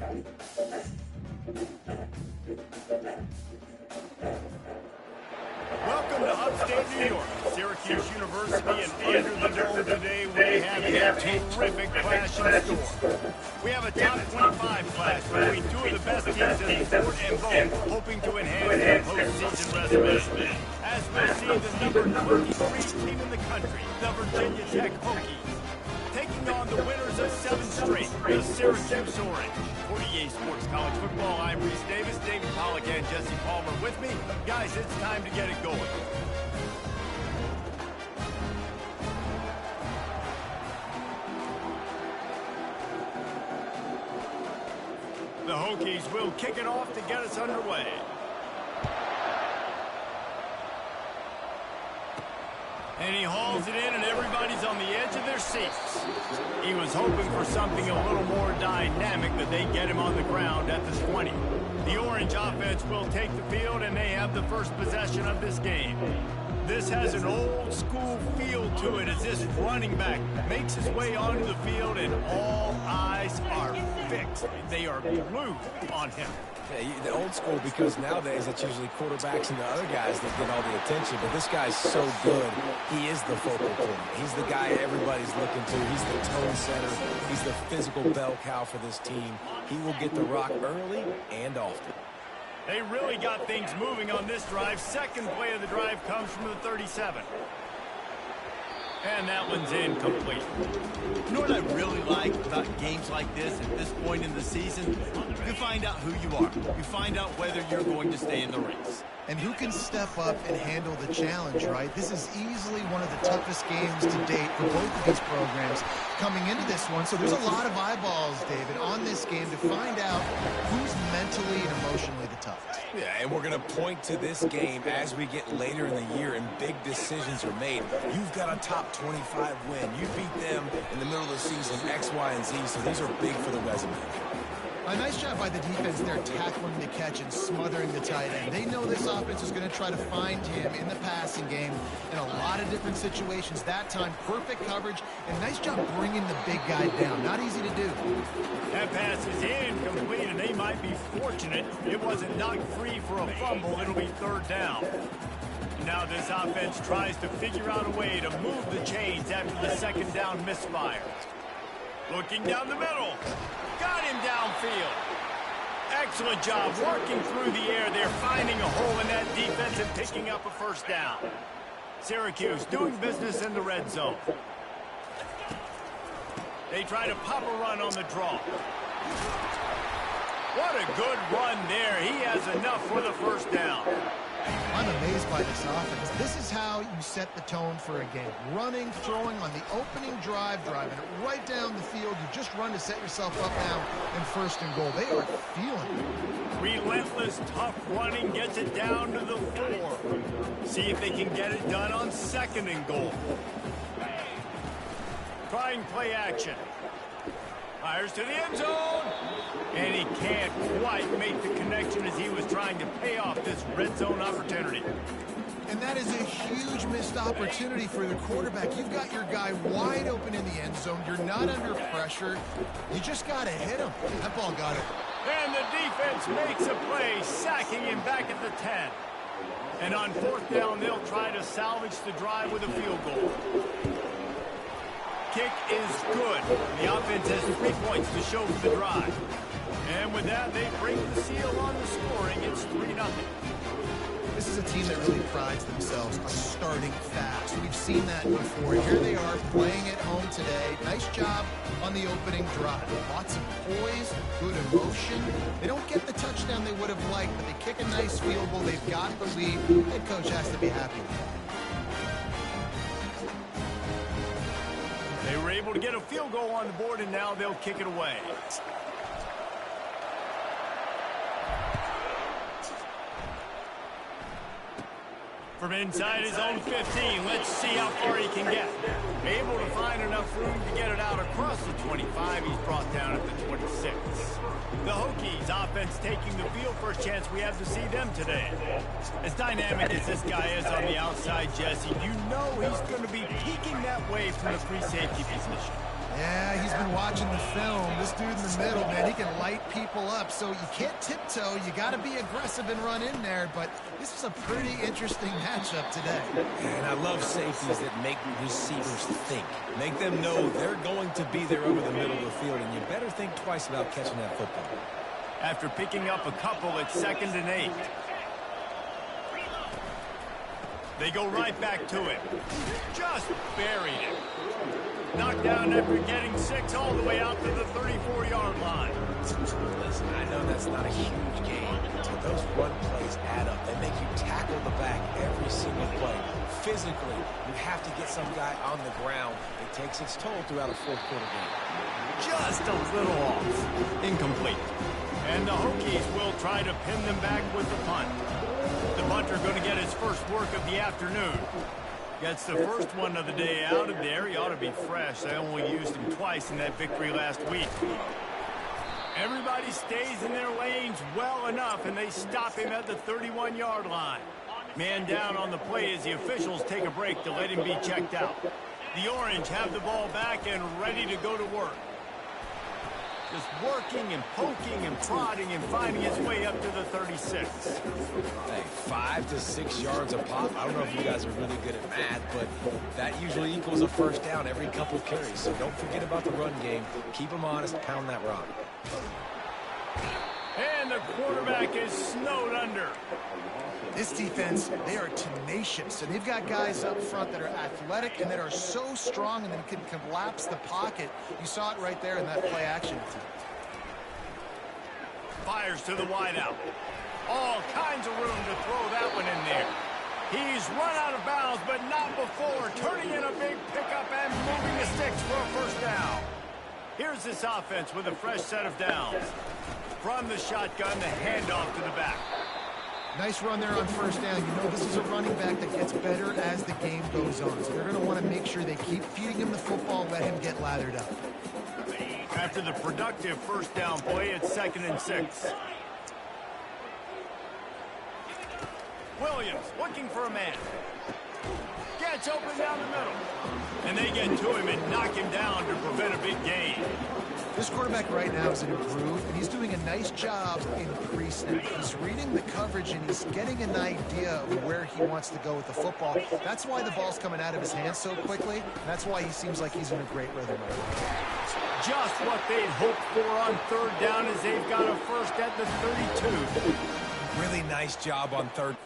Welcome to upstate New York, Syracuse University, and under the dome today we have a terrific clash in store. We have a top 25 clash between two of the best teams in the sport and both hoping to enhance their postseason resume. As we'll see, the number 23 team in the country, the Virginia Tech Hokies, taking on the winners of 7 straight, the Syracuse Orange. For EA Sports College Football, I'm Reese Davis, David Pollack, and Jesse Palmer with me. Guys, it's time to get it going. The Hokies will kick it off to get us underway. And he hauls it in, and everybody's on the edge of their seats. He was hoping for something a little more dynamic, that they get him on the ground at the 20. The Orange offense will take the field, and they have the first possession of this game. This has an old-school feel to it as this running back makes his way onto the field, and all eyes are fixed. They are glued on him. Yeah, the old school, because nowadays it's usually quarterbacks and the other guys that get all the attention, but this guy's so good. He is the focal point. He's the guy everybody's looking to. He's the tone setter. He's the physical bell cow for this team. He will get the rock early and often. They really got things moving on this drive. Second play of the drive comes from the 37. And that one's incomplete. You know what I really like about games like this at this point in the season? You find out who you are. You find out whether you're going to stay in the race. And who can step up and handle the challenge, right? This is easily one of the toughest games to date for both of these programs coming into this one. So there's a lot of eyeballs, David, on this game to find out who's mentally and emotionally the toughest. Yeah, and we're going to point to this game as we get later in the year and big decisions are made. You've got a top 25 win. You beat them in the middle of the season, X, Y, and Z, so these are big for the resume. A nice job by the defense there, tackling the catch and smothering the tight end. They know this offense is going to try to find him in the passing game in a lot of different situations. That time, perfect coverage, and nice job bringing the big guy down. Not easy to do. That pass is incomplete, and they might be fortunate it wasn't knocked free for a fumble. It'll be third down. Now this offense tries to figure out a way to move the chains after the second down misfire. Looking down the middle. Got him downfield. Excellent job working through the air. They're finding a hole in that defense and picking up a first down. Syracuse doing business in the red zone. They try to pop a run on the draw. What a good run there. He has enough for the first down. I'm amazed by this offense. This is how you set the tone for a game. Running, throwing on the opening drive, driving it right down the field. You just run to set yourself up now in first and goal. They are feeling it. Relentless, tough running gets it down to the 4. See if they can get it done on second and goal. Trying play action. Fires to the end zone. And he can't quite make the connection as he was trying to pay off this red zone opportunity. And that is a huge missed opportunity for the quarterback. You've got your guy wide open in the end zone. You're not under pressure. You just got to hit him. That ball got it. And the defense makes a play, sacking him back at the 10. And on fourth down, they'll try to salvage the drive with a field goal. Kick is good. The offense has 3 points to show for the drive. And with that, they break the seal on the scoring. It's 3-0. This is a team that really prides themselves on starting fast. We've seen that before. Here they are playing at home today. Nice job on the opening drive. Lots of poise, good emotion. They don't get the touchdown they would have liked, but they kick a nice field goal. They've got the lead. Head coach has to be happy with that. They were able to get a field goal on the board, and now they'll kick it away. From inside his own 15, let's see how far he can get. Able to find enough room to get it out across the 25. He's brought down at the 26. The Hokies offense taking the field. First chance we have to see them today. As dynamic as this guy is on the outside, Jesse, you know he's going to be peeking that way from the free safety position. Yeah, he's been watching watching the film, this dude in the middle, man, he can light people up. So you can't tiptoe. You got to be aggressive and run in there. But this is a pretty interesting matchup today. And I love safeties that make receivers think. Make them know they're going to be there over the middle of the field, and you better think twice about catching that football. After picking up a couple, it's 2nd and 8. They go right back to it. Just buried it. Knocked down after getting 6 all the way out to the 34-yard line. Listen, I know that's not a huge game, but those run plays add up. They make you tackle the back every single play. Physically, you have to get some guy on the ground. It takes its toll throughout a fourth-quarter game. Just a little off. Incomplete. And the Hokies will try to pin them back with the punt. The punter going to get his first work of the afternoon. Gets the first one of the day out of there. He ought to be fresh. They only used him twice in that victory last week. Everybody stays in their lanes well enough, and they stop him at the 31-yard line. Man down on the play as the officials take a break to let him be checked out. The Orange have the ball back and ready to go to work. Just working and poking and prodding and finding his way up to the 36. Hey, 5 to 6 yards a pop. I don't know if you guys are really good at math, but that usually equals a first down every couple carries. So don't forget about the run game. Keep them honest. Pound that rock. And the quarterback is snowed under. This defense, they are tenacious, and they've got guys up front that are athletic and that are so strong and that can collapse the pocket. You saw it right there in that play action attempt. Fires to the wideout. All kinds of room to throw that one in there. He's run out of bounds, but not before turning in a big pickup and moving the sticks for a first down. Here's this offense with a fresh set of downs. From the shotgun, the handoff to the back. Nice run there on first down. You know, this is a running back that gets better as the game goes on. So they're going to want to make sure they keep feeding him the football, let him get lathered up. After the productive first down play, it's 2nd and 6. Williams looking for a man. Gets open down the middle. And they get to him and knock him down to prevent a big gain. This quarterback right now is an improve, and he's doing a nice job in pre-snap. He's reading the coverage, and he's getting an idea of where he wants to go with the football. That's why the ball's coming out of his hands so quickly, and that's why he seems like he's in a great rhythm right now. Just what they'd hoped for on 3rd down as they've got a first at the 32. Really nice job on 3rd.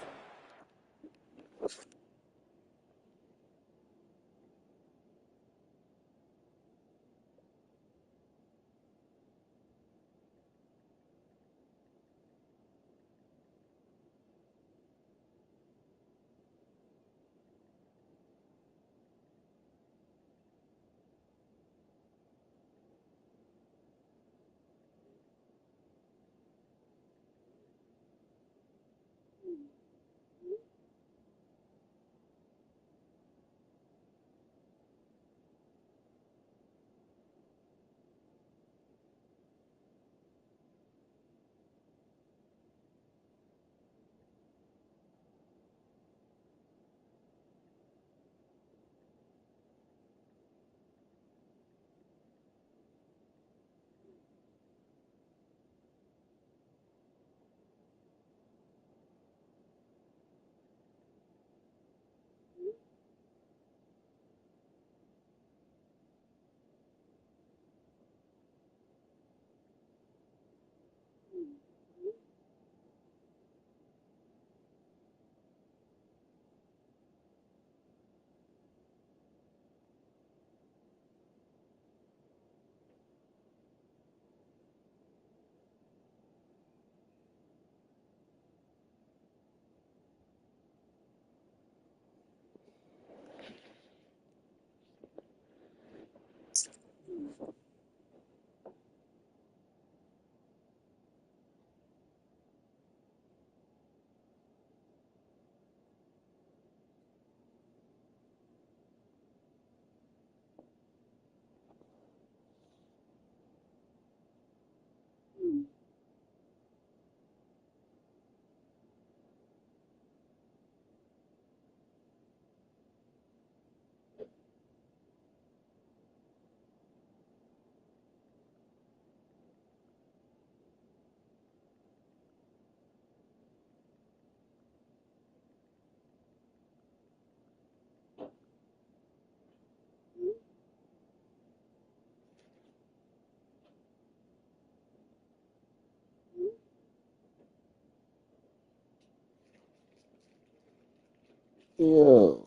Yo,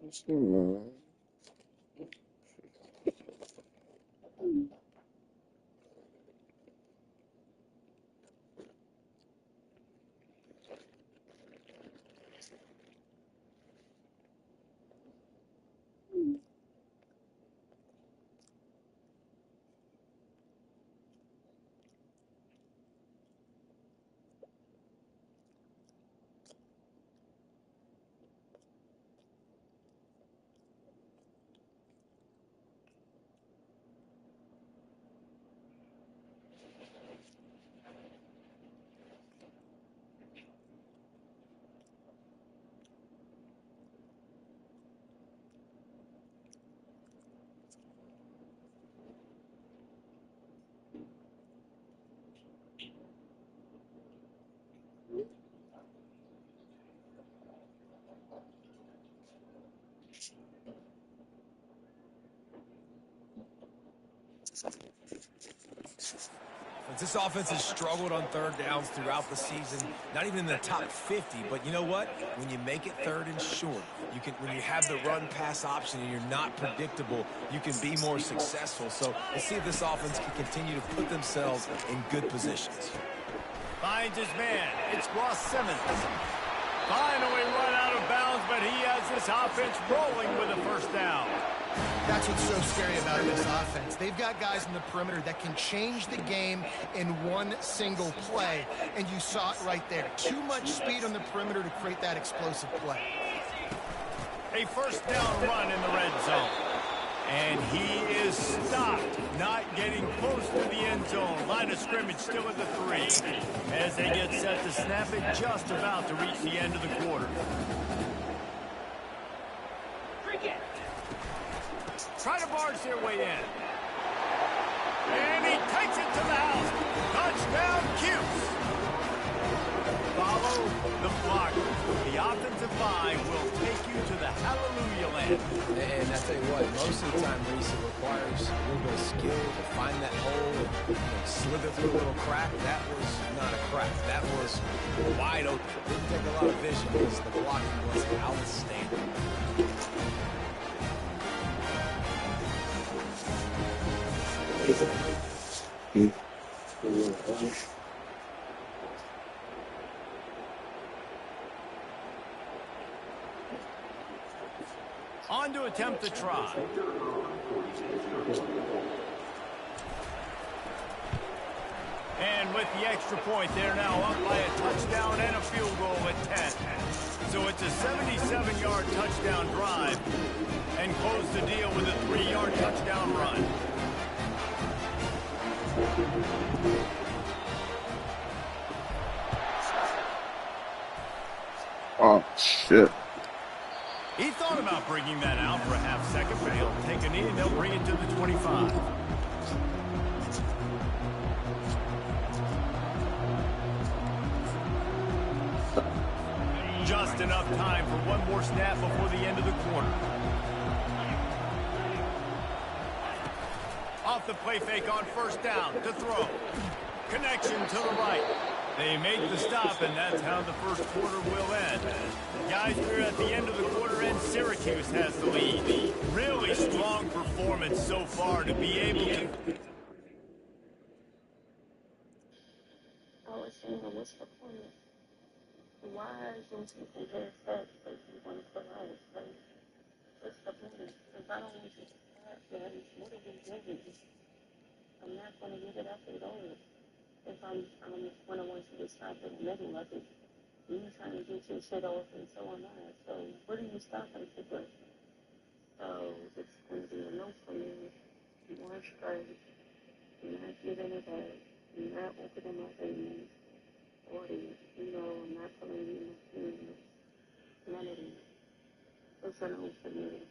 what's the man? This offense has struggled on third downs throughout the season, not even in the top 50, but you know what? When you make it third and short, when you have the run-pass option and you're not predictable, you can be more successful. So let's see if this offense can continue to put themselves in good positions. Finds his man. It's Ross Simmons. Finally run out of bounds, but he has this offense rolling with a first down. That's what's so scary about this offense. They've got guys in the perimeter that can change the game in one single play, and you saw it right there. Too much speed on the perimeter to create that explosive play. A first down run in the red zone. And he is stopped, not getting close to the end zone. Line of scrimmage still at the 3 as they get set to snap it, just about to reach the end of the quarter. Try to barge their way in. And he takes it to the house. Touchdown, Cuse. Follow the block. The offensive line will take you to the hallelujah land. And I tell you what, most of the time, Reese, it requires a little bit of skill to find that hole and slither through a little crack. That was not a crack. That was wide open. Didn't take a lot of vision because the blocking was outstanding. On to attempt the try. And with the extra point, they're now up by a touchdown and a field goal at 10. So it's a 77-yard touchdown drive, and close the deal with a 3-yard touchdown run. Oh, shit. He thought about bringing that out for a half second, but he'll take a knee and they'll bring it to the 25. Just enough time for one more snap before the end of the quarter. Off the play fake on first down to throw. Connection to the right. They make the stop, and that's how the first quarter will end. Guys, we're at the end of the quarter, and Syracuse has the lead. Really strong performance so far to be able to... I was saying, what's the point? Why don't you compare stats that you want to put out? Like, what's the point? If I don't want you to pass, then what are we doing? I'm not going to give it up at all. If when I want you to stop in the middle of it, you trying to get your shit off, and so am I. So what are you stopping for? So it's going to be a no for me. One strike, you're not giving it back, you're not opening my veins, or I'm not pulling you in my feelings. None of these. It's a no for me.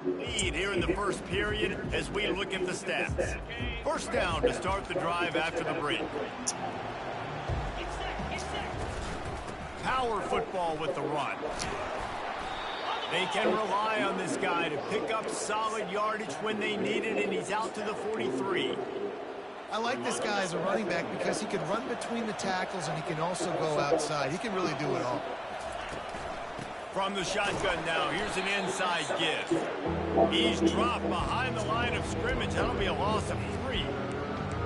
Lead here in the first period as we look at the stats. First down to start the drive after the break. Power football with the run. They can rely on this guy to pick up solid yardage when they need it, and he's out to the 43. I like this guy as a running back because he can run between the tackles and he can also go outside. He can really do it all. From the shotgun now, here's an inside give. He's dropped behind the line of scrimmage. That'll be a loss of 3.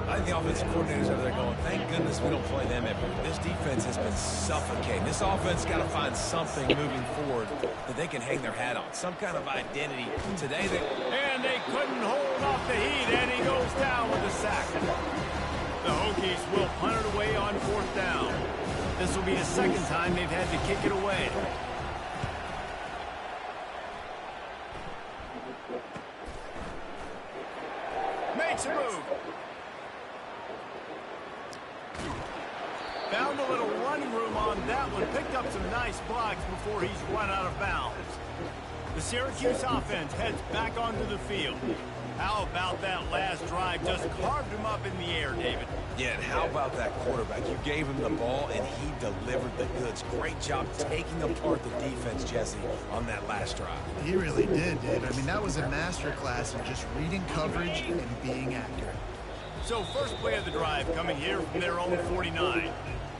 I think the offensive coordinators over there going, thank goodness we don't play them every week. This defense has been suffocating. This offense got to find something moving forward that they can hang their hat on, some kind of identity. Today, and they couldn't hold off the heat, and he goes down with a sack. The Hokies will punt it away on 4th down. This will be the second time they've had to kick it away. Makes a move. Found a little running room on that one. Picked up some nice blocks before he's run out of bounds. The Syracuse offense heads back onto the field. How about that last drive? Just carved him up in the air, David. Yeah, and how about that quarterback? You gave him the ball, and he delivered the goods. Great job taking apart the defense, Jesse, on that last drive. He really did, David. I mean, that was a masterclass in just reading coverage and being accurate. So first play of the drive coming here from their own 49.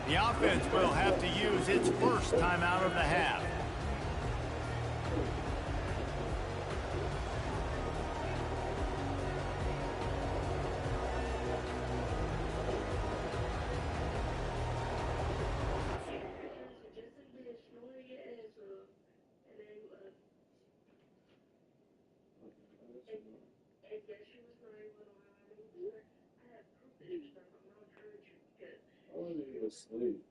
The offense will have to use its first timeout of the half. Sleep.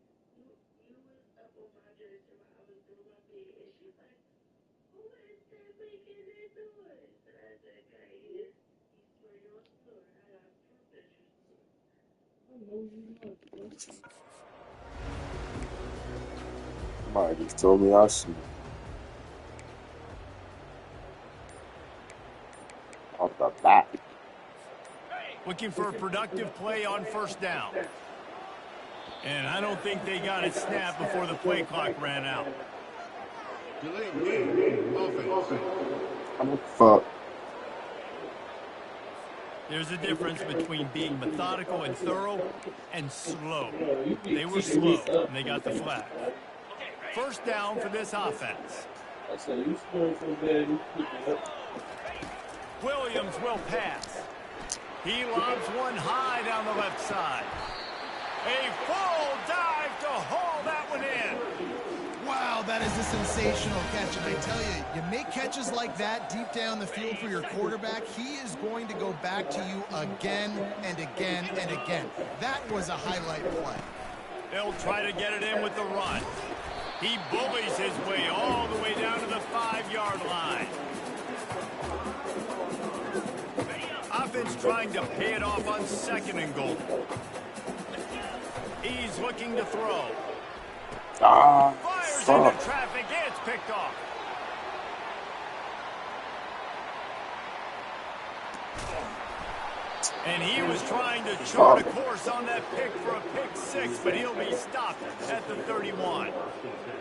Somebody just told me I sleep. Off the bat. Looking for a productive play on first down. And I don't think they got it snapped before the play clock ran out. What the fuck? There's a difference between being methodical and thorough and slow. They were slow, and they got the flag. First down for this offense. Williams will pass. He lobs one high down the left side. A full dive to haul that one in. Wow, that is a sensational catch. And I tell you, you make catches like that deep down the field for your quarterback, he is going to go back to you again and again and again. That was a highlight play. They'll try to get it in with the run. He bullies his way all the way down to the 5-yard line. Offense trying to pay it off on 2nd and goal. He's looking to throw. Fires into traffic. It's picked off. And he was trying to chart a course on that pick for a pick 6, but he'll be stopped at the 31.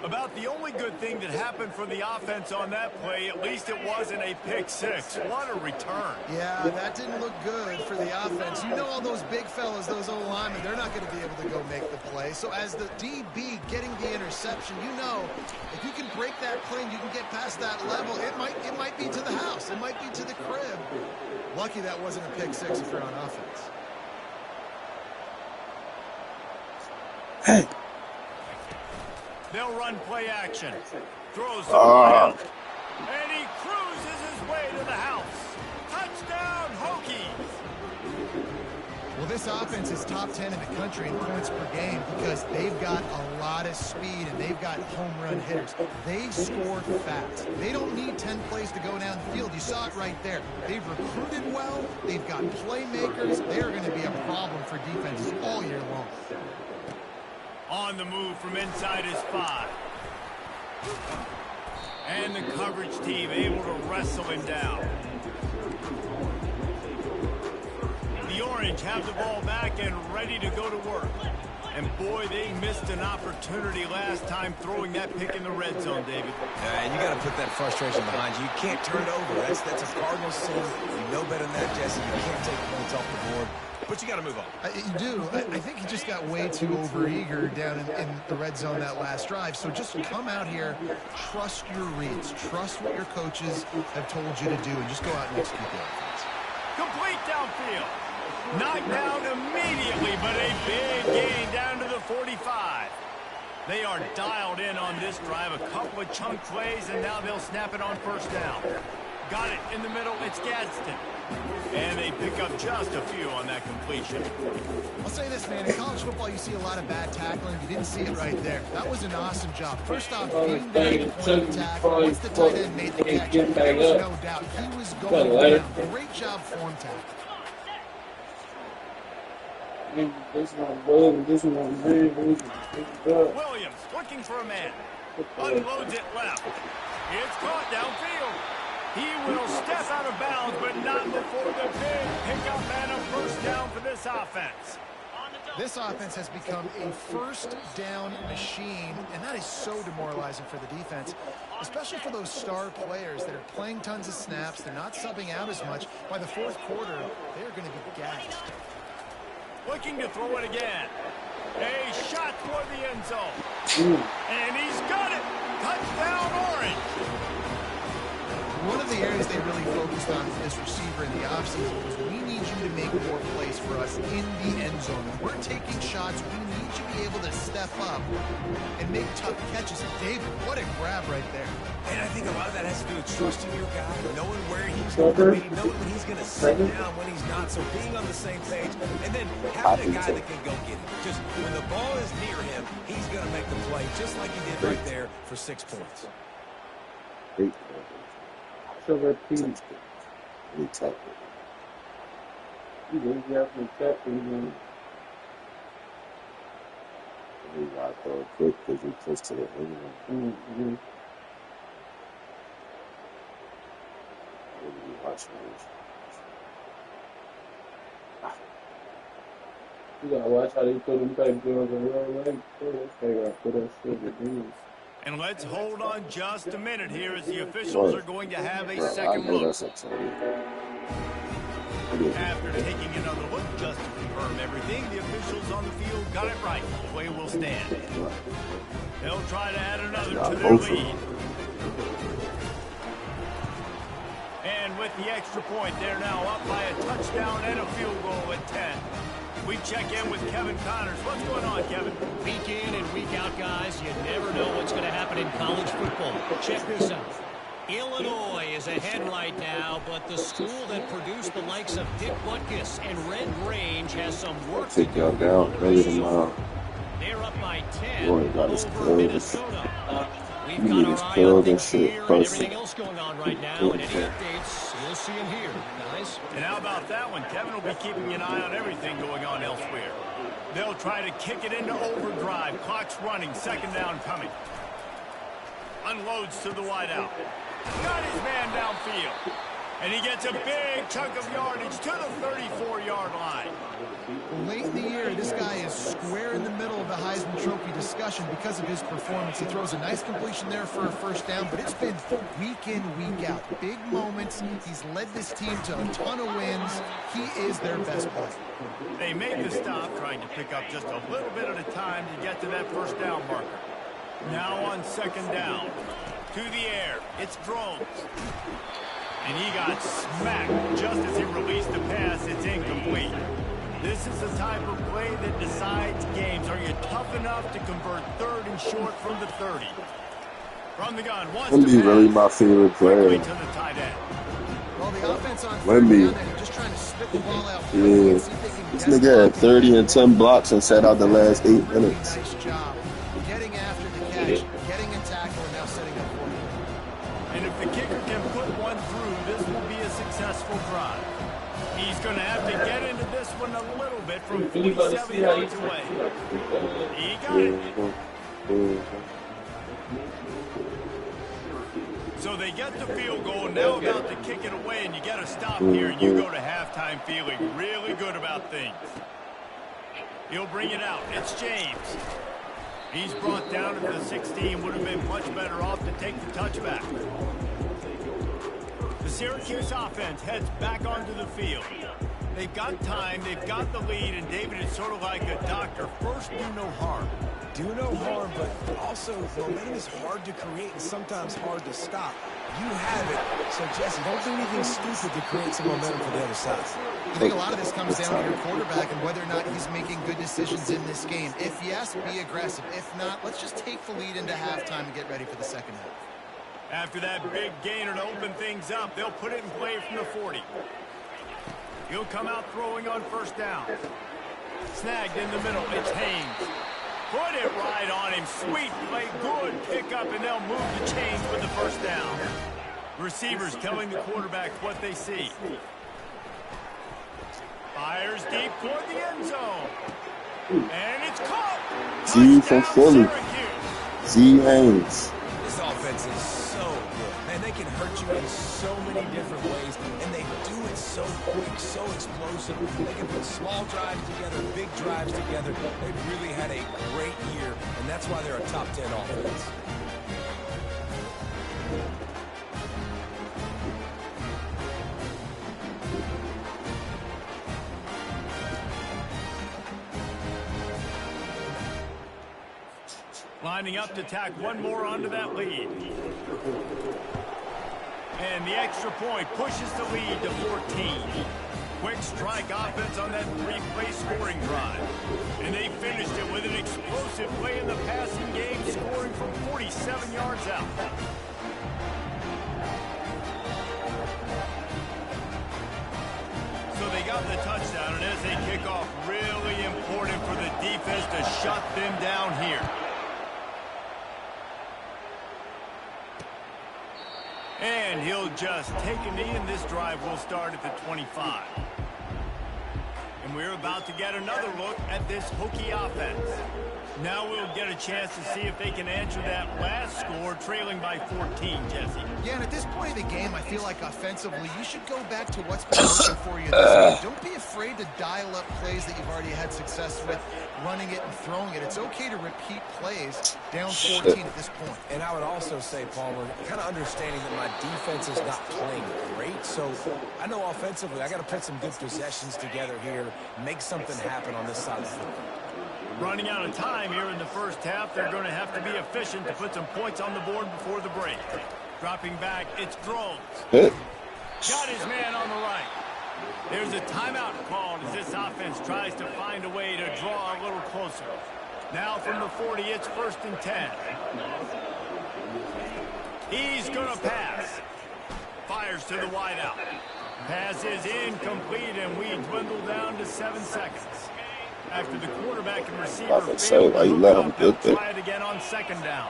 About the only good thing that happened for the offense on that play, at least it wasn't a pick six. What a return. Yeah, that didn't look good for the offense. You know all those big fellas, those O-linemen, they're not going to be able to go make the play. So as the DB getting the interception, you know, if you can break that play and you can get past that level, it might be to the house. It might be to the crib. Lucky that wasn't a pick six if you're on offense. Hey. They'll run play action. Throws the ball out. And he cruises his way to the house. Touchdown, Hokies. Well, this offense is top 10 in the country in points per game because they've got a lot of speed and they've got home run hitters. They score fast. They don't need 10 plays to go down the field. You saw it right there. They've recruited well. They've got playmakers. They are going to be a problem for defenses all year long. On the move from inside his 5. And the coverage team able to wrestle him down. The Orange have the ball back and ready to go to work. And boy, they missed an opportunity last time throwing that pick in the red zone, David. And you got to put that frustration behind you. You can't turn it over. That's a Cardinals sin. You know better than that, Jesse. You can't take points off the board. But you got to move on. You do. I think he just got way too overeager down in the red zone that last drive. So just come out here, trust your reads, trust what your coaches have told you to do, and just go out and execute the offense. Complete downfield. Knocked down immediately, but a big gain down to the 45. They are dialed in on this drive. A couple of chunk plays, and now they'll snap it on first down. Got it in the middle. It's Gadsden. And they pick up just a few on that completion. I'll say this, man. In college football, you see a lot of bad tackling. You didn't see it right there. That was an awesome job. First off, being there at the point of attack. Once the tight end made the catch, there was no doubt he was going down. Great job form tackle. Williams looking for a man. Unloads it left. It's caught downfield. He will step out of bounds, but not before the big pickup and a first down for this offense. This offense has become a first down machine, and that is so demoralizing for the defense, especially for those star players that are playing tons of snaps. They're not subbing out as much. By the fourth quarter, they're going to be gassed. Looking to throw it again. A shot toward the end zone. And he's got it. Touchdown, Orange. One of the areas they really focused on for this receiver in the offseason was we need you to make more plays for us in the end zone. When we're taking shots, we need you to be able to step up and make tough catches. And David, what a grab right there. And I think a lot of that has to do with trusting your guy, knowing where he's going to be, knowing when he's going to sit down, when he's not. So being on the same page, and then having a guy that can go get it. Just when the ball is near him, he's going to make the play, just like he did right there for 6 points. So repeat. We tap it. You didn't have to tap it again. We got to quick because we close to the end. Mm-hmm. You gotta watch how they put them type girls in real life. They gotta put that shit in. And let's hold on just a minute here as the officials are going to have a second look. After taking another look just to confirm everything, the officials on the field got it right. The way will stand. They'll try to add another to their lead. And with the extra point, they're now up by a touchdown and a field goal at 10. We check in with Kevin Connors. What's going on, Kevin? Week in and week out, guys, you never know what's going to happen in college football. Check this out. Illinois is ahead right now, but the school that produced the likes of Dick Butkus and Red Grange has some work to do. Take y'all down. Ready tomorrow. They're up by 10 Boy, got his over clothes. Minnesota. We've You got need our his eye on clothes and things shit. here and Post everything it. else going on right now, and any updates, you'll see them here, guys. And how about that one? Kevin will be keeping an eye on everything going on elsewhere. They'll try to kick it into overdrive. Clock's running. Second down coming. Unloads to the wideout. Got his man downfield. And he gets a big chunk of yardage to the 34-yard line. Late in the year, this guy is square in the middle of the Heisman Trophy discussion because of his performance. He throws a nice completion there for a first down, but it's been week in, week out. Big moments. He's led this team to a ton of wins. He is their best player. They make the stop, trying to pick up just a little bit at a time to get to that first down marker. Now on second down. To the air. It's Drones. And he got smacked just as he released the pass. It's incomplete. This is the type of play that decides games. Are you tough enough to convert third and short from the 30? From the gun, wants to pass. Really my favorite player. To the tight end. Well, the offense on Wemby. just trying to spit the ball out. Yeah. This nigga had 30 and 10 blocks and sat out the last 8 minutes. Nice job getting after the catch, getting a tackle, and now setting up for you. And if the kicker can put one through, this will be a successful drive. He's going to have to get into this one a little bit from 47 yards away. He got it. So they get the field goal, now about to kick it away, and you got to stop here. You go to halftime feeling really good about things. He'll bring it out. It's James. He's brought down to the 16. Would have been much better off to take the touchback. The Syracuse offense heads back onto the field. They've got time, they've got the lead, and David is sort of like a doctor. First, do no harm. Do no harm, but also momentum is hard to create and sometimes hard to stop. You have it. So, Jesse, don't do anything stupid to create some momentum for the other side. I think a lot of this comes down to your quarterback and whether or not he's making good decisions in this game. If yes, be aggressive. If not, let's just take the lead into halftime and get ready for the second half. After that big gainer to open things up, they'll put it in play from the 40. He'll come out throwing on first down. Snagged in the middle. It's Haynes. Put it right on him. Sweet play. Good pickup, and they'll move the chains with the first down. Receivers telling the quarterback what they see. Fires deep toward the end zone. And it's caught. Z from Philly. Z Haynes. This offense is so good. Man, they can hurt you in so many different ways, and they do it so quick, so explosive. They can put small drives together, big drives together. They've really had a great year, and that's why they're a top 10 offense. Lining up to tack one more onto that lead. And the extra point pushes the lead to 14. Quick strike offense on that three-play scoring drive. And they finished it with an explosive play in the passing game, scoring from 47 yards out. So they got the touchdown, and as they kick off, really important for the defense to shut them down here. And he'll just take a knee, and this drive will start at the 25. And we're about to get another look at this Hokie offense. Now we'll get a chance to see if they can answer that last score, trailing by 14, Jesse. Yeah, and at this point of the game, I feel like offensively, you should go back to what's been working for you this game. Don't be afraid to dial up plays that you've already had success with, running it and throwing it. It's okay to repeat plays down 14 at this point. And I would also say, Palmer, kind of understanding that my defense is not playing great, so I know offensively I got to put some good possessions together here, make something happen on this side of the football. Running out of time here in the first half, they're going to have to be efficient to put some points on the board before the break. Dropping back, it's Drones. Got his man on the right. There's a timeout called as this offense tries to find a way to draw a little closer. Now from the 40, it's 1st and 10. He's going to pass. Fires to the wideout. Pass is incomplete, and we dwindle down to 7 seconds. After the quarterback and receiver failed to hook up, they'll try it again on second down.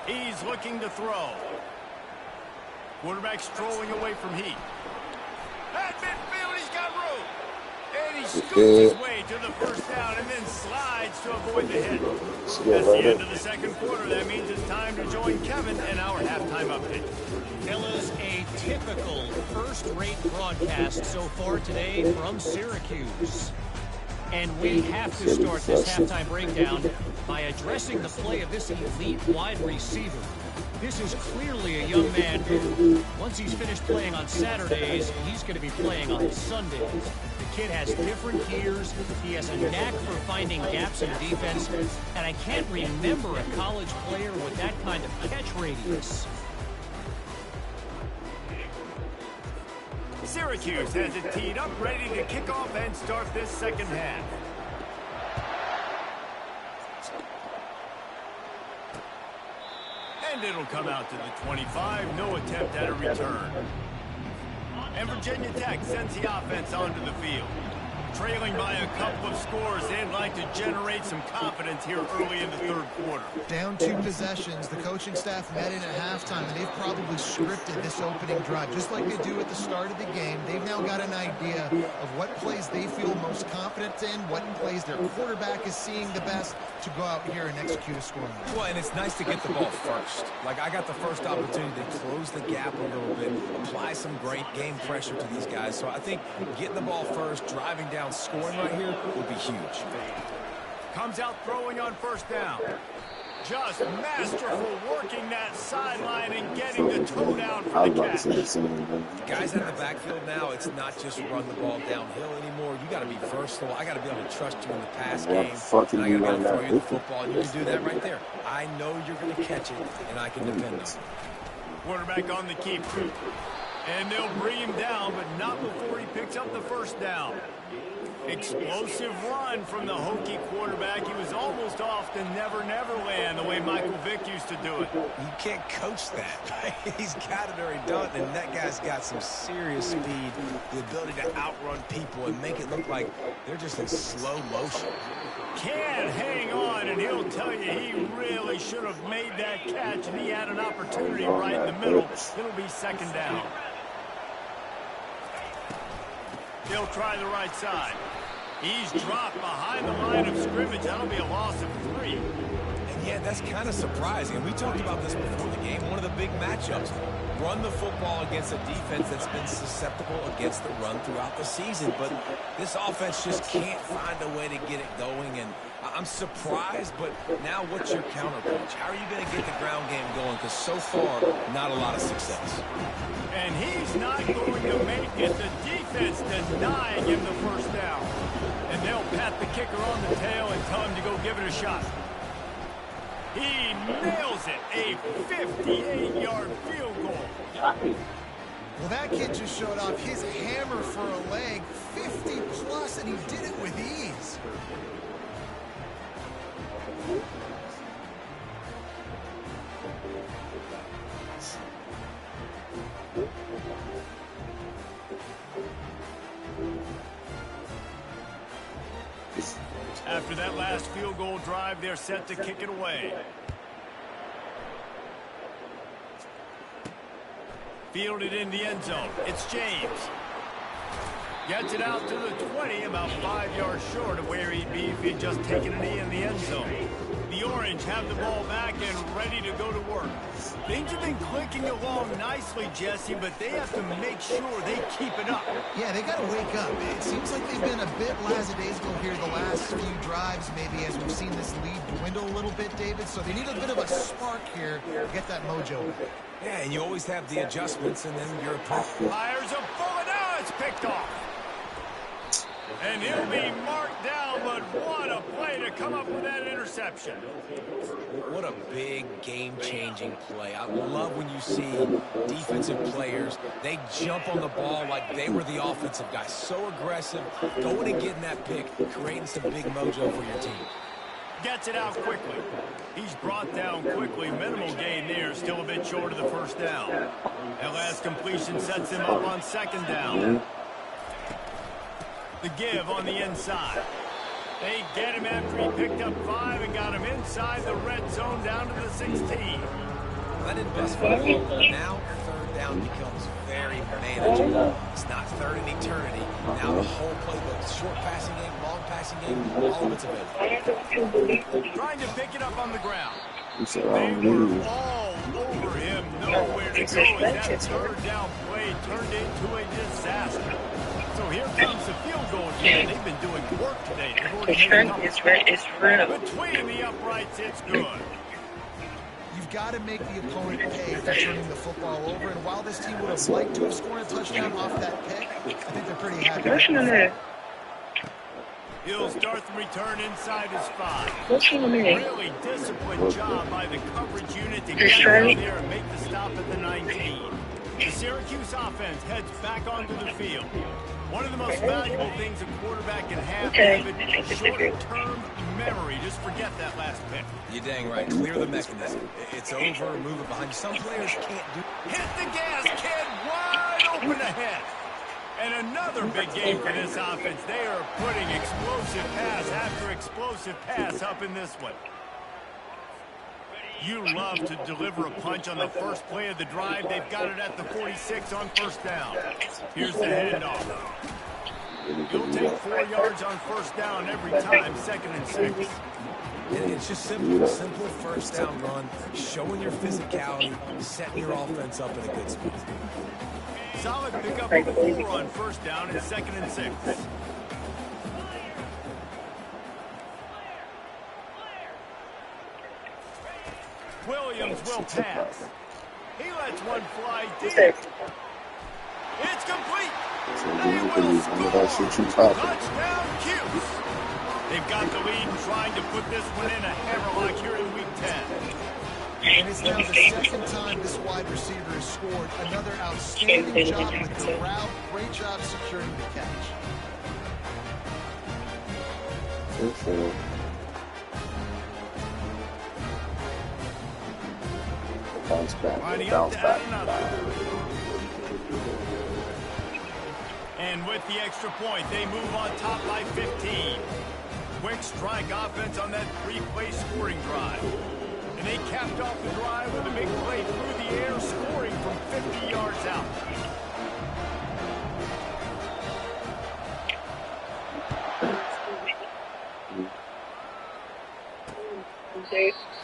He's looking to throw. Quarterback strolling away from Heat. At midfield, he's got room. And he scoots his way to the first down and then slides to avoid the hit. That's the end of the second quarter. That means it's time to join Kevin in our halftime update. Fellas, a typical first-rate broadcast so far today from Syracuse. And we have to start this halftime breakdown by addressing the play of this elite wide receiver. This is clearly a young man who, once he's finished playing on Saturdays, he's going to be playing on Sundays. The kid has different gears. He has a knack for finding gaps in defense. And I can't remember a college player with that kind of catch radius. Syracuse has it teed up, ready to kick off and start this second half. And it'll come out to the 25, no attempt at a return. And Virginia Tech sends the offense onto the field. Trailing by a couple of scores, they'd like to generate some confidence here early in the third quarter. Down 2 possessions, the coaching staff met in at halftime, and they've probably scripted this opening drive. Just like they do at the start of the game, they've now got an idea of what plays they feel most confident in, what plays their quarterback is seeing the best to go out here and execute a scoring. Well, and it's nice to get the ball first. Like, I got the first opportunity to close the gap a little bit, apply some great game pressure to these guys. So I think getting the ball first, driving down, scoring right here would be huge. Comes out throwing on first down. Just masterful working that sideline and getting the toe down for the catch. Guys in the backfield now, it's not just run the ball downhill anymore. You got to be versatile. I got to be able to trust you in the pass game. And I got to be able to throw you the football, and you can do that right there. I know you're going to catch it, and I can depend on it. Quarterback on the keeper. And they'll bring him down, but not before he picks up the first down. Explosive run from the Hokie quarterback. He was almost off the Never Never Land, the way Michael Vick used to do it. You can't coach that. He's got it already done, and that guy's got some serious speed, the ability to outrun people and make it look like they're just in slow motion. Can hang on, and he'll tell you he really should have made that catch, and he had an opportunity right in the middle. It'll be second down. They'll try the right side. He's dropped behind the line of scrimmage. That'll be a loss of 3. And yeah, that's kind of surprising. And we talked about this before the game. One of the big matchups. Run the football against a defense that's been susceptible against the run throughout the season. But this offense just can't find a way to get it going. And I'm surprised, but now what's your counterpunch? How are you going to get the ground game going? Because so far, not a lot of success. And he's not going to make it. The defense denying him the first down. And they'll pat the kicker on the tail and tell him to go give it a shot. He nails it. A 58-yard field goal. Well, that kid just showed off his hammer for a leg, 50-plus, and he did it with ease. After that last field goal drive, they're set to kick it away. Fielded in the end zone. It's James. Gets it out to the 20, about 5 yards short of where he'd be if he'd just taken a knee in the end zone. The Orange have the ball back and ready to go to work. Things have been clicking along nicely, Jesse, but they have to make sure they keep it up. Yeah, they got to wake up. It seems like they've been a bit lackadaisical here the last few drives, maybe, as we've seen this lead dwindle a little bit, David. So they need a bit of a spark here to get that mojo back. Yeah, and you always have the adjustments, and then you're Fires a bullet. Now it's picked off. And he'll be marked down, but what a play to come up with that interception. What a big game-changing play. I love when you see defensive players, they jump on the ball like they were the offensive guy. So aggressive, going and getting that pick, creating some big mojo for your team. Gets it out quickly. He's brought down quickly. Minimal gain there, still a bit short of the first down. That last completion sets him up on second down. The give on the inside. They get him after he picked up 5 and got him inside the red zone down to the 16. That didn't bust for me. Now third down becomes very manageable. It's not third in eternity. Now the whole playbook, short passing game, long passing game, all of it's available. Trying to pick it up on the ground. They were all over him, nowhere to go as that third down play turned into a disaster. So here comes the field goal again. They've been doing work today. It's real. Between the uprights, it's good. You've got to make the opponent pay for turning the football over. And while this team would have liked to have scored a touchdown off that pick, I think they're pretty happy with it. He'll start the return inside his 5. What's on there? Really disciplined job by the coverage unit to get down there and make the stop at the 19. The Syracuse offense heads back onto the field. One of the most valuable things a quarterback can have, David, short-term memory. Just forget that last pick. You're dang right. Clear the mechanism. It's over. Move it behind. Some players can't do. Hit the gas, kid. Wide open ahead. And another big game for this offense. They are putting explosive pass after explosive pass up in this one. You love to deliver a punch on the first play of the drive. They've got it at the 46 on first down. Here's the handoff. You'll take 4 yards on first down every time, 2nd and 6. It's just simple first down run, showing your physicality, setting your offense up in a good spot. Solid pickup of 4 on first down and 2nd and 6. Williams will pass. He lets one fly deep. It's complete. They will score. Touchdown, Cuse. They've got the lead and trying to put this one in a hammerlock here in Week 10. And it's now the 2nd time this wide receiver has scored. Another outstanding job with the route. Great job securing the catch. Bounce back. And with the extra point, they move on top by 15. Quick strike offense on that 3-play scoring drive. And they capped off the drive with a big play through the air, scoring from 50 yards out.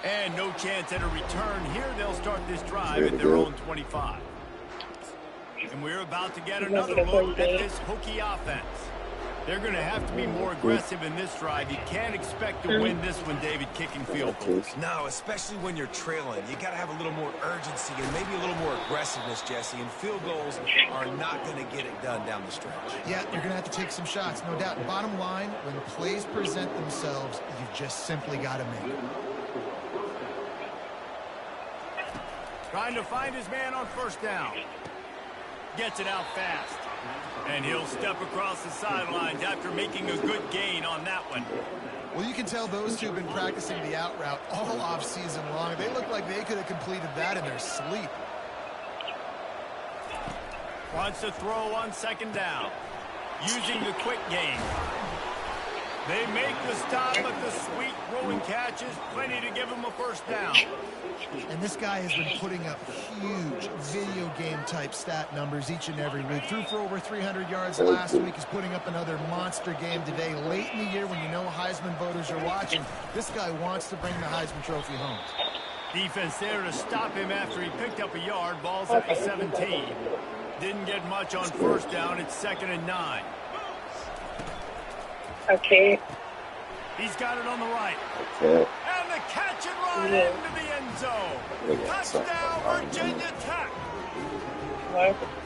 And no chance at a return here. They'll start this drive at their own 25. And we're about to get another look at this Hokie offense. They're going to have to be more aggressive in this drive. You can't expect to win this one, David, kicking field goals. No, especially when you're trailing. You got to have a little more urgency and maybe a little more aggressiveness, Jesse. And field goals are not going to get it done down the stretch. Yeah, you're going to have to take some shots, no doubt. Bottom line, when plays present themselves, you've just simply got to make them. Trying to find his man on first down. Gets it out fast. And he'll step across the sidelines after making a good gain on that one. Well, you can tell those two have been practicing the out route all off-season long. They look like they could have completed that in their sleep. Wants to throw on 2nd down. Using the quick game. They make the stop, but the sweet throwing catch is plenty to give him a first down. And this guy has been putting up huge video game type stat numbers each and every week. Threw for over 300 yards last week. He's putting up another monster game today. Late in the year when you know Heisman voters are watching, this guy wants to bring the Heisman Trophy home. Defense there to stop him after he picked up a yard. Ball's at the 17. Didn't get much on first down. It's 2nd and 9. Okay. He's got it on the right. Okay. And the catch and run into the end zone. Touchdown, Virginia Tech.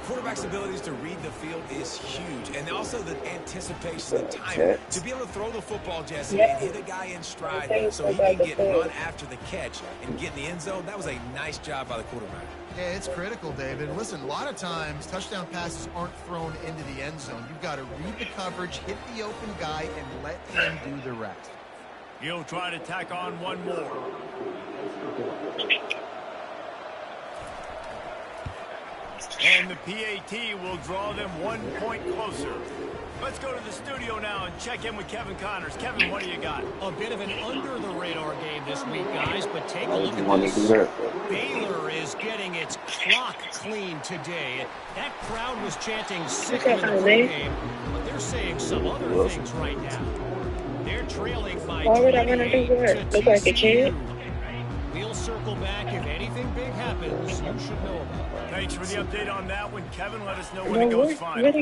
Quarterback's abilities to read the field is huge. And also the anticipation and time to be able to throw the football, Jesse, and hit a guy in stride so he can get run after the catch and get in the end zone. That was a nice job by the quarterback. Yeah, it's critical, David. Listen, a lot of times touchdown passes aren't thrown into the end zone. You've got to read the coverage, hit the open guy, and let him do the rest. He'll try to tack on one more. And the PAT will draw them 1 point closer. Let's go to the studio now and check in with Kevin Connors. Kevin, what do you got? A bit of an under-the-radar game this week, guys, but take a look at this. Baylor is getting its clock clean today. That crowd was chanting sick in the pregame, but they're saying some other things right now. They're trailing by 28 to TCU. We'll circle back if anything big happens you should know about it. Thanks for the update on that one, Kevin. Let us know when it goes final.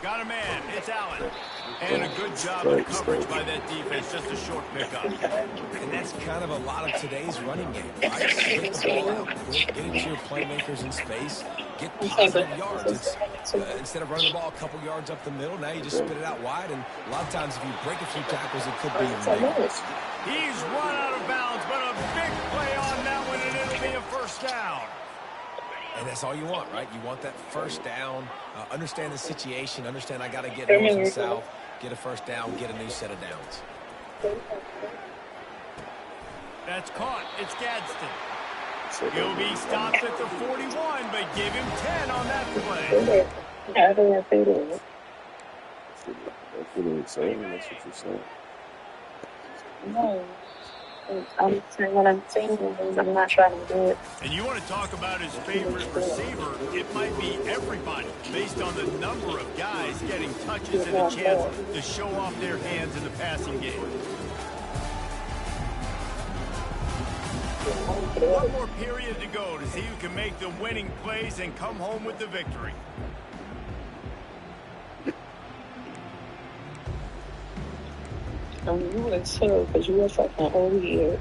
Got a man. It's Allen. And a good job of coverage by that defense. Just a short pickup. And that's kind of a lot of today's running game, right? Get the ball out quick, get it to your playmakers in space, get positive yards. Instead of running the ball a couple yards up the middle, now you just spit it out wide. And a lot of times if you break a few tackles, it could be a big. He's run out of bounds, but a big play on that one, and it'll be a first down. And that's all you want, right? You want that first down, understand the situation, understand I got to get north and south, get a first down, get a new set of downs. That's caught. It's Gadsden. He'll be stopped at the 41, but give him 10 on that play. That's what you're saying. That's what you're saying. No. I'm saying what I'm saying is I'm not trying to do it. And you want to talk about his favorite receiver, it might be everybody, based on the number of guys getting touches and a chance to show off their hands in the passing game. One more period to go to see who can make the winning plays and come home with the victory. You were too, because you were fucking over here.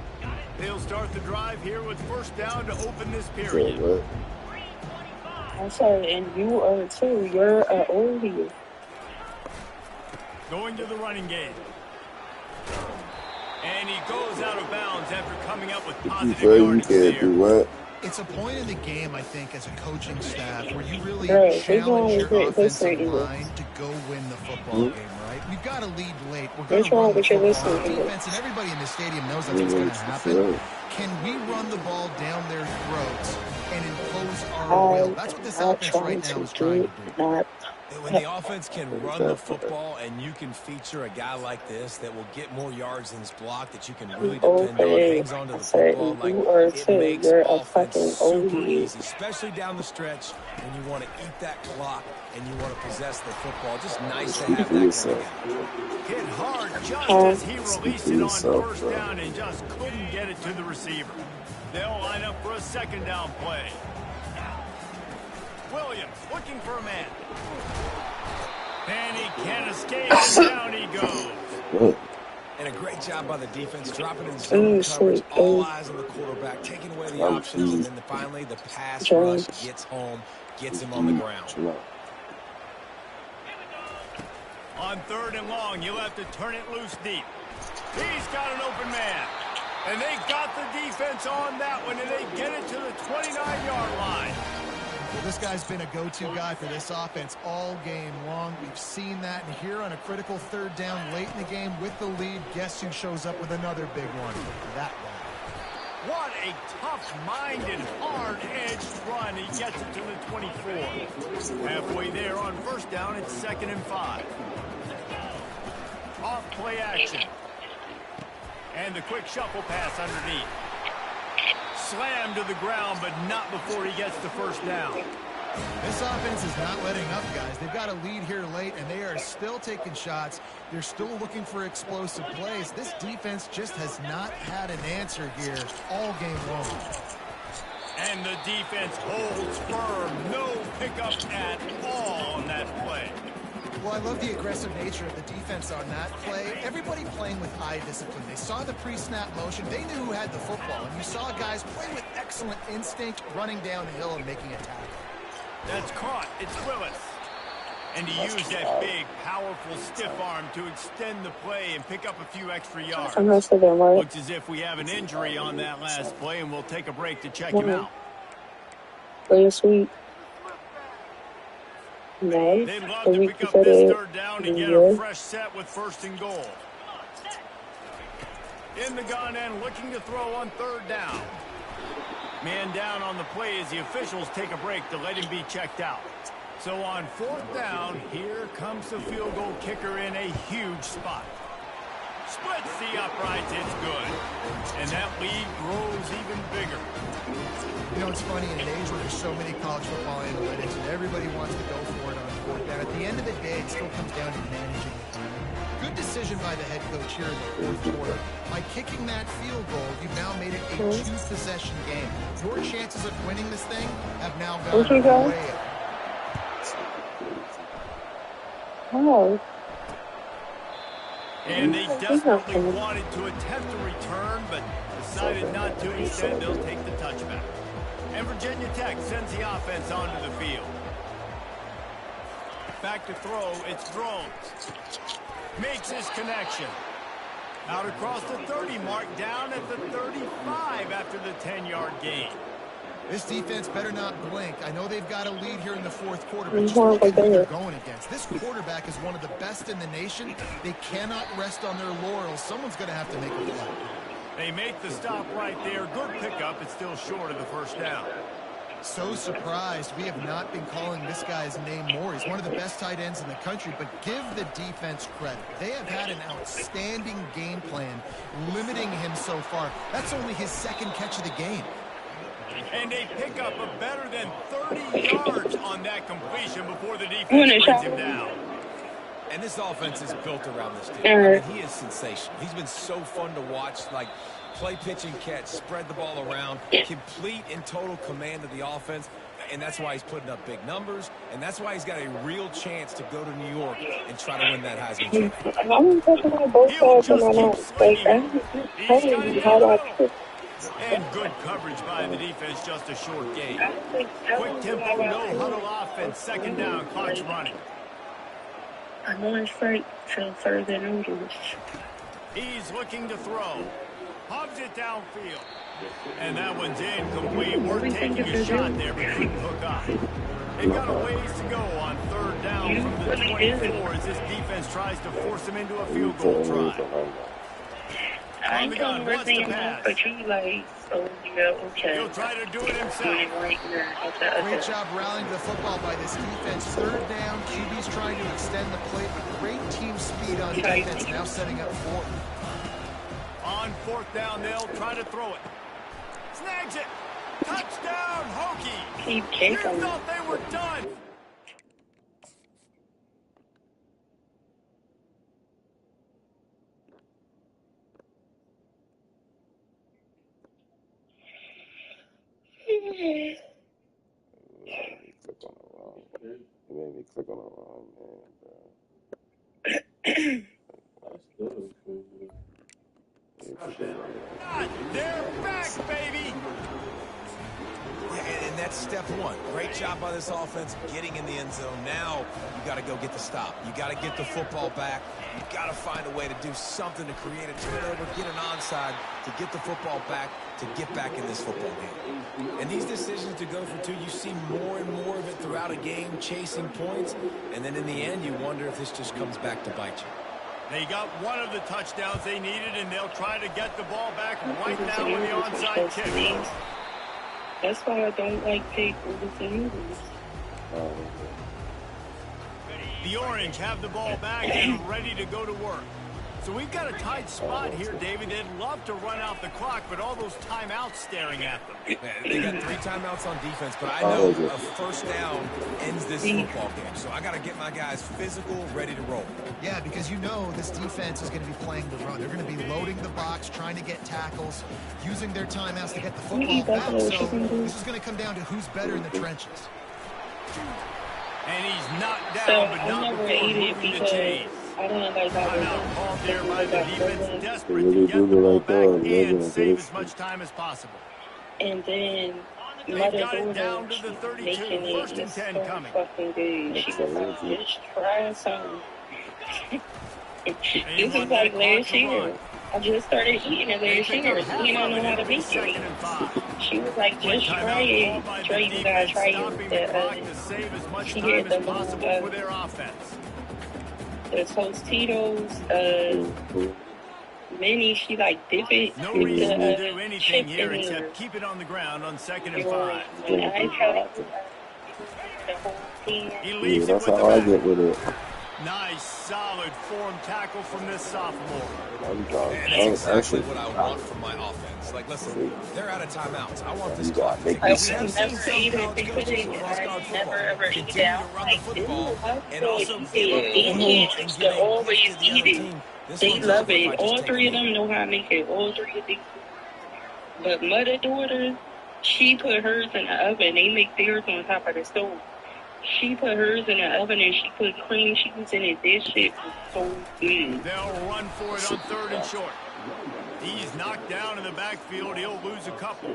They'll start the drive here with first down to open this period. I'm sorry, and you are too. You're over here. Going to the running game. And he goes out of bounds after coming up with positive yardage there. It's a point in the game, I think, as a coaching staff where you really Right, challenge your they're offensive going line to go win the football game, right? We've got to lead late. We're going What's to wrong run the with your football. listening? Defense and everybody in the stadium knows that's what's going to happen. Can we run the ball down their throats and impose our will? That's what this offense right now is trying to do. When the offense can run the football and you can feature a guy like this that will get more yards than his block, that you can really depend on, hangs onto the football, like it makes offense super easy, especially down the stretch when you want to eat that clock and you want to possess the football. Just nice to have that kind of guy. Hit hard just as he released it on first down and just couldn't get it to the receiver. They'll line up for a second down play. Williams looking for a man. And he can't escape, and down he goes. And a great job by the defense, dropping in zone coverage, all eyes on the quarterback, taking away the options, and then finally the pass rush gets home, gets him on the ground. On third and long, you'll have to turn it loose deep. He's got an open man. And they got the defense on that one, and they get it to the 29-yard line. Well, this guy's been a go-to guy for this offense all game long. We've seen that, and here on a critical third down late in the game with the lead, guess who shows up with another big one? That guy. What a tough-minded, hard-edged run. He gets it to the 24. Halfway there on first down, it's 2nd and 5. Off play action. And the quick shuffle pass underneath. Slammed to the ground, but not before he gets the first down. This offense is not letting up, guys. They've got a lead here late, and they are still taking shots. They're still looking for explosive plays. This defense just has not had an answer here all game long. And the defense holds firm. No pickup at all on that play. Well, I love the aggressive nature of the defense on that play. Everybody playing with eye discipline. They saw the pre-snap motion. They knew who had the football. And you saw guys play with excellent instinct, running downhill and making a tackle. That's caught. It's Willis. And he used that big, powerful stiff arm to extend the play and pick up a few extra yards. Looks as if we have an injury on that last play, and we'll take a break to check him out. Play sweet. Nice. They'd love to pick up this third down and get a fresh set with 1st and goal. In the gun and looking to throw on third down. Man down on the play as the officials take a break to let him be checked out. So on 4th down, here comes the field goal kicker in a huge spot. Splits the uprights, it's good. And that lead grows even bigger. You know, it's funny, in an age where there's so many college football analytics and everybody wants to go for it on 4th down, at the end of the day, it still comes down to managing the time. Good decision by the head coach here in the fourth quarter. By kicking that field goal, you've now made it a two-possession game. Your chances of winning this thing have now gone way up. Oh. And they desperately wanted to attempt a return, but decided not to. Instead, they'll take the touchback. And Virginia Tech sends the offense onto the field. Back to throw, it's Drones. Makes his connection. Out across the 30 mark, down at the 35 after the 10-yard gain. This defense better not blink. I know they've got a lead here in the fourth quarter, but just look at who they're going against. This quarterback is one of the best in the nation. They cannot rest on their laurels. Someone's going to have to make a play. They make the stop right there. Good pickup. It's still short of the first down. So surprised we have not been calling this guy's name more. He's one of the best tight ends in the country, but give the defense credit. They have had an outstanding game plan limiting him so far. That's only his second catch of the game. And they pick up a better than 30 yards on that completion before the defense brings him down. And this offense is built around this dude. I mean, he is sensational. He's been so fun to watch, like play, pitch, and catch, spread the ball around, complete and total command of the offense. And that's why he's putting up big numbers, and that's why he's got a real chance to go to New York and try to win that Heisman Trophy. I'm talking about both sides of my mouth. Like, And good coverage by the defense, just a short gain. Quick tempo, no huddle offense, second down, clock's running. I know it's further than noodles. He's looking to throw. Hogs it downfield. And that one's incomplete. We're taking a shot there, but couldn't hook up. They've got a ways to go on third down from the 24 as this defense tries to force him into a field goal try. I ain't telling everything but you like, oh, yeah, okay. He'll try to do it himself. Great job rallying the football by this defense. Third down, QB's trying to extend the play, but great team speed on defense, now setting up fourth. On fourth down, they'll try to throw it. Snags it. Touchdown, Hokie. You thought they were done. You made me click on the wrong man, They're back, baby. And that's step one. Great job by this offense getting in the end zone. Now you got to go get the stop. You got to get the football back. You got to find a way to do something to create a turnover, get an onside, to get the football back, to get back in this football game. And these decisions to go for two, you see more and more of it throughout a game, chasing points. And then in the end, you wonder if this just comes back to bite you. They got one of the touchdowns they needed, and they'll try to get the ball back right now with the onside kick. That's why I don't like pickles and noodles. The Orange have the ball back and ready to go to work. So we've got a tight spot here, David. They'd love to run out the clock, but all those timeouts staring at them. They got 3 timeouts on defense, but I know a first down ends this football game. So I got to get my guys physical, ready to roll. Yeah, because you know this defense is going to be playing the run. They're going to be loading the box, trying to get tackles, using their timeouts to get the football back. So this is going to come down to who's better in the trenches. And he's knocked down, but not before moving the chains. I don't know about Timeout called there by the defense, desperate to get the ball back and save as much time as possible. And then They've got it down to the 32, first and 10 coming. She was like, just try something. This is like last year. I just started eating it last year. You don't know how to beat me. She was like, just try it. Try, you gotta try it. She had the Tostitos, mini, she like dip it. No reason to do anything here except keep it on the ground on 2nd and 5. Yeah, that's how I get with it. Nice, solid form tackle from this sophomore. And that's exactly what I want from my offense. Like, listen, they're out of timeouts. I want this clock to I would never even think of it. I never ever eat it. I'm like, dude, and also Indians used to always eat it. They love it. All three of them know how to make it. All three of these. But mother daughter, she put hers in the oven. They make theirs on top of the stove. She put hers in the oven and she put cream cheese in it. This shit was so good. They'll run for it on 3rd and short. He's knocked down in the backfield. He'll lose a couple.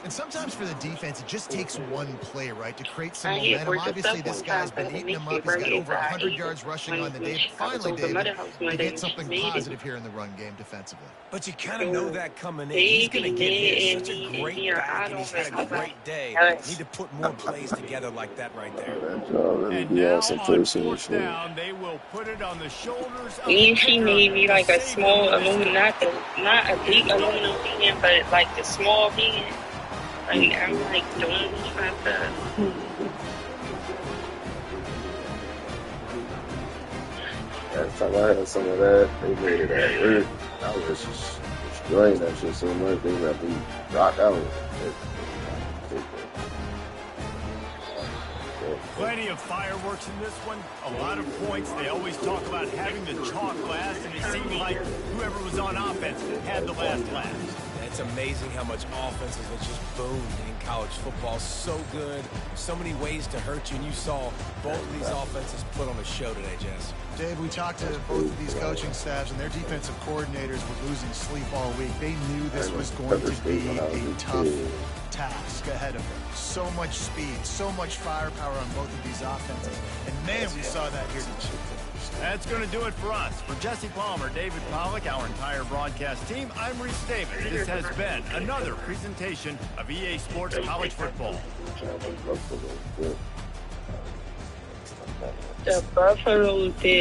And sometimes for the defense, it just takes one play, right, to create some momentum. Obviously, this guy's been eating them up. He's got over 100 yards rushing on the day. But finally, David, to get something positive here in the run game defensively. But you kind of know that coming in. He's going to get hit. Such a great back, and he's had a great day. Need to put more plays together like that right there. And now on 4th down, they will put it on the shoulders of And she made me like a small aluminum, not a big aluminum can, but like the small can. Like, I'm like, don't fuck up. Last time I had some of that, they made it at work. I was just destroying that shit so much, they let me rock out. Plenty of fireworks in this one. A lot of points. They always talk about having the chalk last, and it seemed like whoever was on offense had the last laugh. It's amazing how much offenses have just boomed in college football. So good. So many ways to hurt you. And you saw both of these offenses put on a show today, Jess. Dave, we talked to both of these coaching staffs, and their defensive coordinators were losing sleep all week. They knew this was going to be a tough task ahead of them. So much speed, so much firepower on both of these offenses. And, man, we saw that here today. That's going to do it for us. For Jesse Palmer, David Pollack, our entire broadcast team, I'm Reese Davis. This has been another presentation of EA Sports College Football. The Buffalo did.